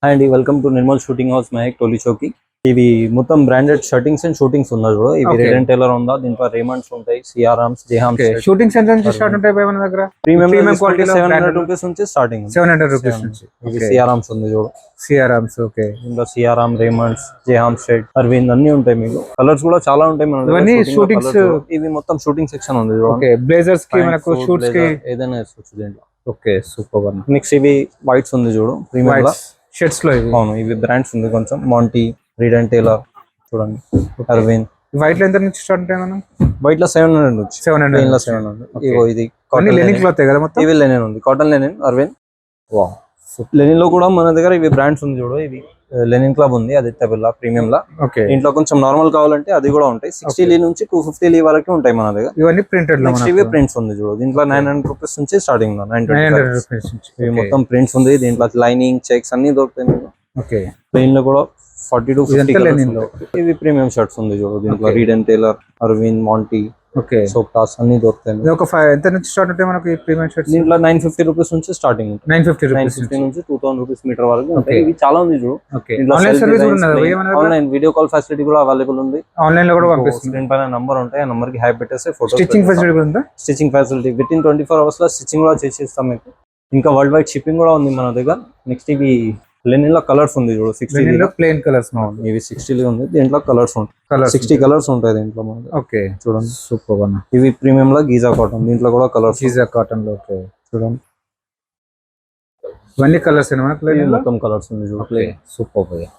Hi అండి, welcome to Nirmal shooting house Mahek Tolichowki. ఇవి మొత్తం బ్రాండెడ్ షర్టింగ్స్ అండ్ షూటింగ్స్ ఉన్నాయి చూడు. ఇవి Okay. రెడ్ అండ్ టైలర్ ఉందా, దీంట్లో రేమండ్స్ ఉంటాయి, సిఆర్ఆర్మ్స్, జేహామ్స్. షూటింగ్ సెంటర్ నుంచి స్టార్ట్ ఉంటాయి మన దగ్గర. ప్రీమియం క్వాలిటీ ₹700 నుంచి స్టార్టింగ్. 700 రూపీస్ నుంచి. ఇవి సిఆర్ఆర్మ్స్ ఉంది చూడు. సిఆర్ఆర్మ్స్ ఓకే. దీంట్లో సిఆర్ఆర్మ్, రేమండ్స్, జేహామ్ షెడ్, అరవింద్ అన్ని ఉంటాయి. మీకు కలర్స్ కూడా చాలా ఉంటాయి మన దగ్గర. ఇవన్నీ Shooting లో shootings. colours. ఇవి మొత్తం షూటింగ్ సెక్షన్ ఉంది చూడు. ఓకే, బ్లేజర్స్ కి మనకు Pants, షూట్స్ కి blazer, ఏదైనా వేసుకోవచ్చు దీంట్లో. ఓకే సూపర్ అన్న. నెక్స్ట్ ఇవి వైట్స్ ఉంది చూడు, ప్రీమియం లో. షర్ట్స్ లో ఇవి. అవును, ఇవి బ్రాండ్స్ ఉంది కొంచెం. మాంటీ, రెడ్ అండ్ టైలర్ చూడండి, అరవింద్. వైట్ లో ఎంత నుంచి స్టార్ట్ ఉంటాయి మనం? వైట్ లో 700 నుంచి. 700 ప్లెయిన్ లో నుంచి. 700. Okay. ఇగో ఇది అన్ని లెనిన్ క్లాత్ కదా మొత్తం. ఇవి లెనిన్ ఉంది, cotton linen, Arvind. Wow, linen లో కూడా మన దగ్గర ఇవి బ్రాండ్స్ ఉంది చూడు. ఇవి లెనిన్ క్లబ్ ఉంది, అది బిర్లా ప్రీమియం లా. ఓకే, ఇంట్లో కొంచెం నార్మల్ కావాలంటే అది కూడా ఉంటాయి. 60 లీ నుంచి 250 లీ వరకు ఉంటాయి మన దగ్గర. ఇవన్నీ ప్రింటెడ్ లో నెక్స్ట్ ఇవి ప్రింట్స్ ఉంది చూడు. దీంట్లో ₹900 నుంచి స్టార్టింగ్. 900 రూపీస్ నుంచి. ఇవి మొత్తం ప్రింట్స్ ఉంది. దీంట్లో లైనింగ్, చెక్స్ అన్ని దొరుకుతాయి మీకు. ఓకే, ప్లెయిన్ లో కూడా 40 to 50 ఇదంతా colours లెనిన్ లో. ఉంటాయి. ఇవి ప్రీమియం షర్ట్స్ ఉంది చూడు. దీంట్లో Okay. Reid and Taylor, Arvind, Monti, okay. సోప్టాస్ అన్ని దొరుకుతాయి. ఇది ఒక ఎంత నుంచి స్టార్ట్ ఉంటాయి మనకి ప్రీమియం షర్ట్స్? దీంట్లో ₹950 నుంచి స్టార్టింగ్ ఉంటుంది. 950 రూపీస్ 950 నుంచి ₹2000 మీటర్ వరకు ఉంటాయి. Okay. ఇవి చాలా ఉంది చూడు. ఓకే. ఆన్లైన్ సర్వీస్ కూడా ఉన్నదా భయ్యా మన దగ్గర? ఆన్లైన్ వీడియో కాల్ ఫెసిలిటీ కూడా అవైలబుల్ ఉంది. ఆన్లైన్ లో కూడా పంపిస్తుంది. స్క్రీన్ పైన నంబర్ ఉంటాయి, ఆ నంబర్ కి హై పెట్టేస్తే ఫోటో. స్టిచ్చింగ్ ఫెసిలిటీ కూడా ఉందా? Stitching facility with in 24 hours లో స్టిచ్చింగ్ కూడా చేసేస్తాం మీకు. ఇంకా వరల్డ్ వైడ్ షిప్పింగ్ కూడా ఉంది మన దగ్గర. నెక్స్ట్ ఇవి లెనిన్ లో కలర్స్ ఉంది చూడు. 60 లో ప్లెయిన్ కలర్స్ ఇవి 60 ఉంది. దీంట్లో కలర్స్ ఉంటాయి. కలర్స్ 60 కలర్స్ ఉంటాయి దీంట్లో మన దగ్గర. ఓకే చూడండి, సూపర్ అన్న. ఇవి ప్రీమియం లో గీజా కాటన్. దీంట్లో కూడా కలర్స్ గీజా కాటన్ లో. ఓకే చూడండి, ఇవన్నీ కలర్స్ మనకు ఇవి మొత్తం కలర్స్ ఉంది చూడు. సూపర్.